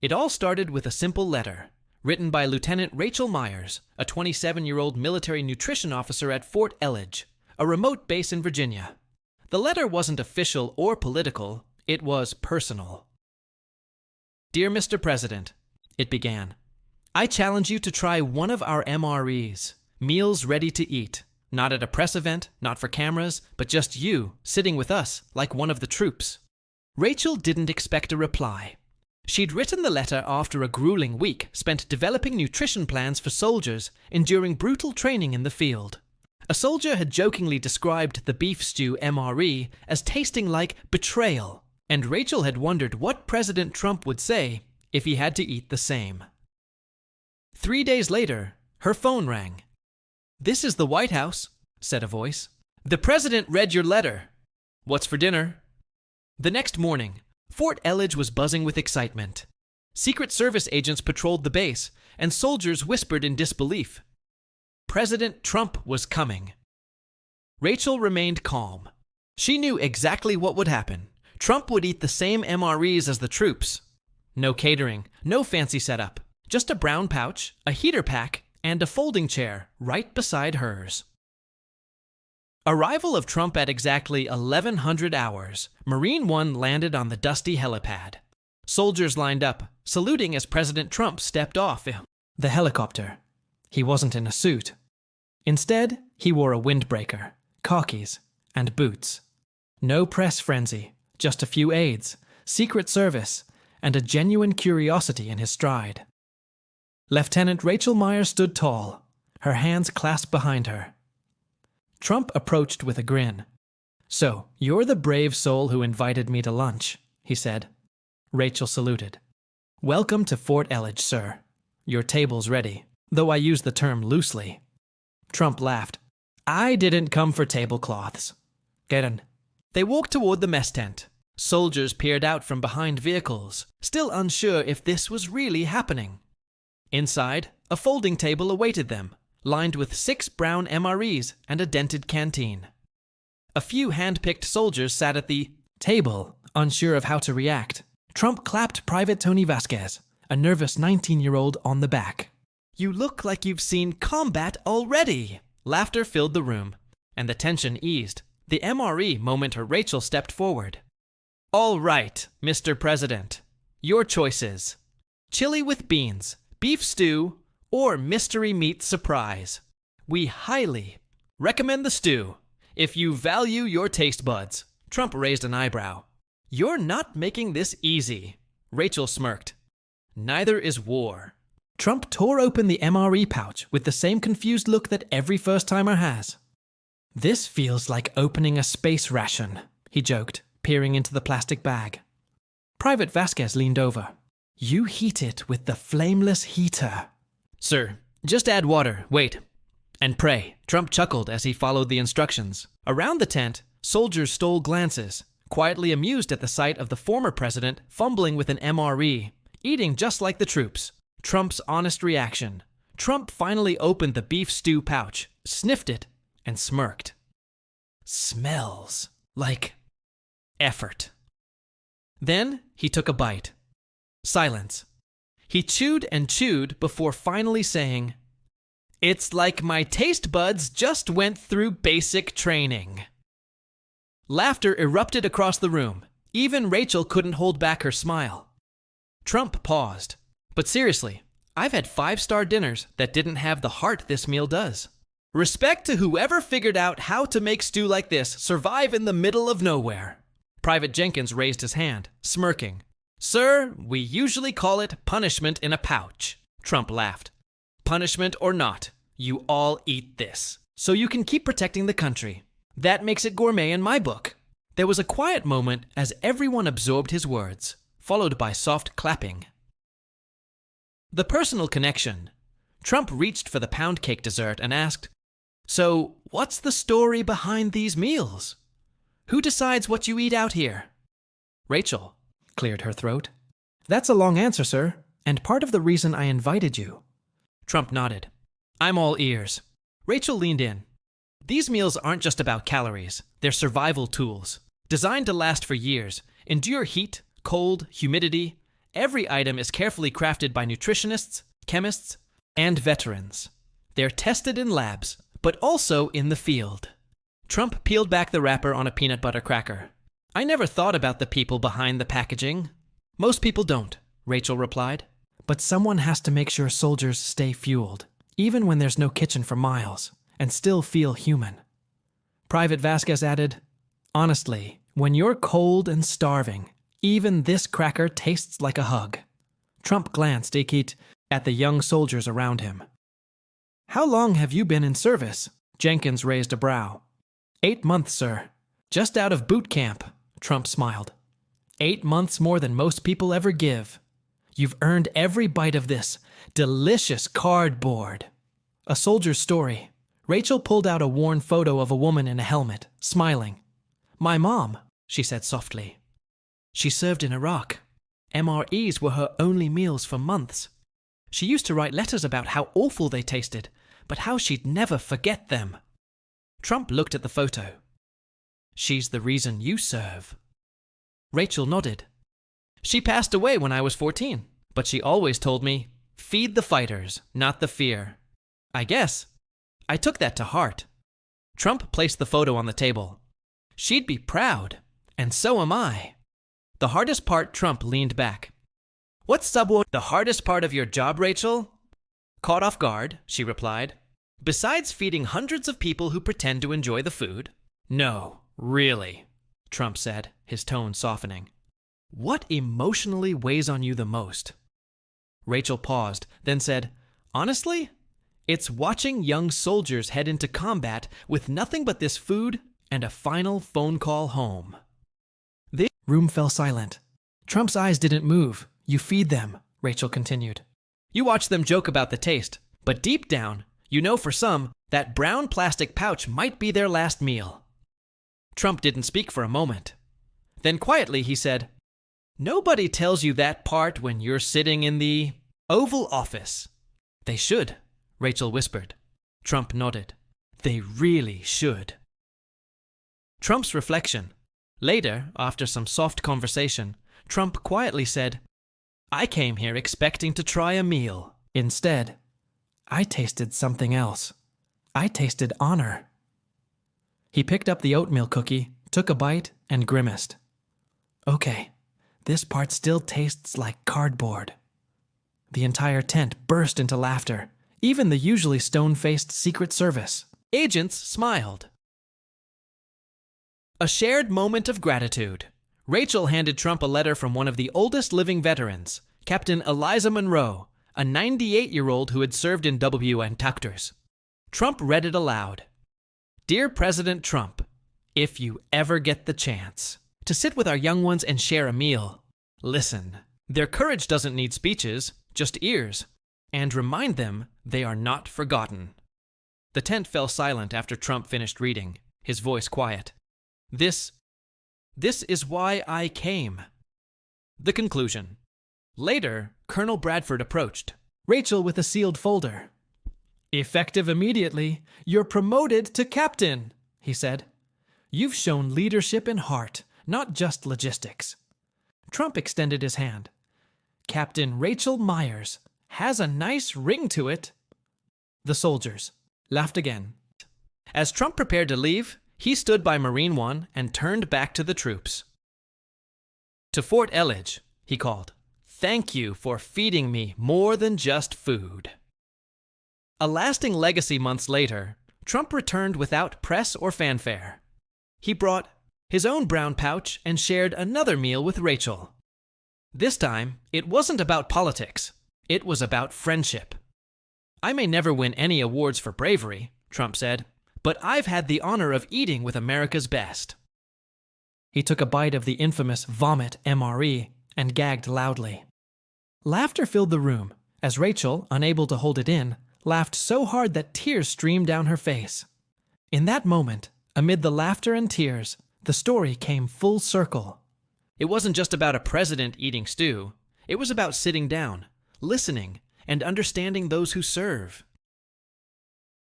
It all started with a simple letter, written by Lieutenant Rachel Meyers, a 27-year-old military nutrition officer at Fort Elledge, a remote base in Virginia. The letter wasn't official or political, it was personal. "Dear Mr. President," it began, "I challenge you to try one of our MREs, meals ready to eat. Not at a press event, not for cameras, but just you, sitting with us, like one of the troops." Rachel didn't expect a reply. She'd written the letter after a grueling week spent developing nutrition plans for soldiers enduring brutal training in the field. A soldier had jokingly described the beef stew MRE as tasting like betrayal, and Rachel had wondered what President Trump would say if he had to eat the same. 3 days later, her phone rang. "This is the White House," said a voice. "The president read your letter. What's for dinner?" The next morning, Fort Elledge was buzzing with excitement. Secret Service agents patrolled the base, and soldiers whispered in disbelief. President Trump was coming. Rachel remained calm. She knew exactly what would happen. Trump would eat the same MREs as the troops. No catering, no fancy setup, just a brown pouch, a heater pack, and a folding chair right beside hers. Arrival of Trump at exactly 1100 hours, Marine One landed on the dusty helipad. Soldiers lined up, saluting as President Trump stepped off the helicopter. He wasn't in a suit. Instead, he wore a windbreaker, khakis, and boots. No press frenzy, just a few aides, Secret Service, and a genuine curiosity in his stride. Lieutenant Rachel Meyers stood tall, her hands clasped behind her. Trump approached with a grin. "So, you're the brave soul who invited me to lunch," he said. Rachel saluted. "Welcome to Fort Elledge, sir. Your table's ready, though I use the term loosely." Trump laughed. "I didn't come for tablecloths. Get in." They walked toward the mess tent. Soldiers peered out from behind vehicles, still unsure if this was really happening. Inside, a folding table awaited them, lined with 6 brown MREs and a dented canteen. A few hand-picked soldiers sat at the table, unsure of how to react. Trump clapped Private Tony Vasquez, a nervous 19-year-old, on the back. "You look like you've seen combat already!" Laughter filled the room, and the tension eased. The MRE moment Rachel stepped forward. "All right, Mr. President. Your choices. Chili with beans, beef stew, or mystery meat surprise. We highly recommend the stew, if you value your taste buds." Trump raised an eyebrow. "You're not making this easy." Rachel smirked. "Neither is war." Trump tore open the MRE pouch with the same confused look that every first-timer has. "This feels like opening a space ration," he joked, peering into the plastic bag. Private Vasquez leaned over. "You heat it with the flameless heater." "Sir, just add water, wait, and pray," Trump chuckled as he followed the instructions. Around the tent, soldiers stole glances, quietly amused at the sight of the former president fumbling with an MRE, eating just like the troops. Trump's honest reaction. Trump finally opened the beef stew pouch, sniffed it, and smirked. "Smells like effort." Then he took a bite. Silence. He chewed and chewed before finally saying, "It's like my taste buds just went through basic training." Laughter erupted across the room. Even Rachel couldn't hold back her smile. Trump paused. "But seriously, I've had 5-star dinners that didn't have the heart this meal does. Respect to whoever figured out how to make stew like this survive in the middle of nowhere." Private Jenkins raised his hand, smirking. "Sir, we usually call it punishment in a pouch." Trump laughed. "Punishment or not, you all eat this, so you can keep protecting the country. That makes it gourmet in my book." There was a quiet moment as everyone absorbed his words, followed by soft clapping. The personal connection. Trump reached for the pound cake dessert and asked, "So, what's the story behind these meals? Who decides what you eat out here?" Rachel cleared her throat. "That's a long answer, sir, and part of the reason I invited you." Trump nodded. "I'm all ears." Rachel leaned in. "These meals aren't just about calories. They're survival tools, designed to last for years, endure heat, cold, humidity, Every item is carefully crafted by nutritionists, chemists, and veterans. They're tested in labs, but also in the field. Trump peeled back the wrapper on a peanut butter cracker. I never thought about the people behind the packaging. Most people don't, Rachel replied. But someone has to make sure soldiers stay fueled, even when there's no kitchen for miles, and still feel human. Private Vasquez added, honestly, when you're cold and starving, even this cracker tastes like a hug. Trump glanced at the young soldiers around him. How long have you been in service? Jenkins raised a brow. 8 months, sir. Just out of boot camp, Trump smiled. 8 months more than most people ever give. You've earned every bite of this delicious cardboard. A soldier's story. Rachel pulled out a worn photo of a woman in a helmet, smiling. My mom, she said softly. She served in Iraq. MREs were her only meals for months. She used to write letters about how awful they tasted, but how she'd never forget them. Trump looked at the photo. She's the reason you serve. Rachel nodded. She passed away when I was 14, but she always told me, feed the fighters, not the fear. I guess I took that to heart. Trump placed the photo on the table. She'd be proud, and so am I. The hardest part, Trump leaned back. What's the hardest part of your job, Rachel? Caught off guard, she replied. Besides feeding hundreds of people who pretend to enjoy the food? No, really, Trump said, his tone softening. What emotionally weighs on you the most? Rachel paused, then said, honestly, it's watching young soldiers head into combat with nothing but this food and a final phone call home. The room fell silent. Trump's eyes didn't move. You feed them, Rachel continued. You watch them joke about the taste, but deep down, you know for some, that brown plastic pouch might be their last meal. Trump didn't speak for a moment. Then quietly he said, nobody tells you that part when you're sitting in the Oval Office. They should, Rachel whispered. Trump nodded. They really should. Trump's reflection. Later, after some soft conversation, Trump quietly said, I came here expecting to try a meal. Instead, I tasted something else. I tasted honor. He picked up the oatmeal cookie, took a bite, and grimaced. Okay, this part still tastes like cardboard. The entire tent burst into laughter, even the usually stone-faced Secret Service. Agents smiled. A shared moment of gratitude. Rachel handed Trump a letter from one of the oldest living veterans, Captain Eliza Monroe, a 98-year-old who had served in WN Tuctors. Trump read it aloud. Dear President Trump, if you ever get the chance to sit with our young ones and share a meal, listen. Their courage doesn't need speeches, just ears, and remind them they are not forgotten. The tent fell silent after Trump finished reading, his voice quiet. This is why I came. The conclusion. Later, Colonel Bradford approached, Rachel with a sealed folder. Effective immediately, you're promoted to captain, he said. You've shown leadership and heart, not just logistics. Trump extended his hand. Captain Rachel Meyers has a nice ring to it. The soldiers laughed again. As Trump prepared to leave, he stood by Marine One and turned back to the troops. To Fort Elledge, he called, thank you for feeding me more than just food. A lasting legacy months later, Trump returned without press or fanfare. He brought his own brown pouch and shared another meal with Rachel. This time, it wasn't about politics. It was about friendship. I may never win any awards for bravery, Trump said, but I've had the honor of eating with America's best. He took a bite of the infamous vomit MRE and gagged loudly. Laughter filled the room as Rachel, unable to hold it in, laughed so hard that tears streamed down her face. In that moment, amid the laughter and tears, the story came full circle. It wasn't just about a president eating stew. It was about sitting down, listening, and understanding those who serve.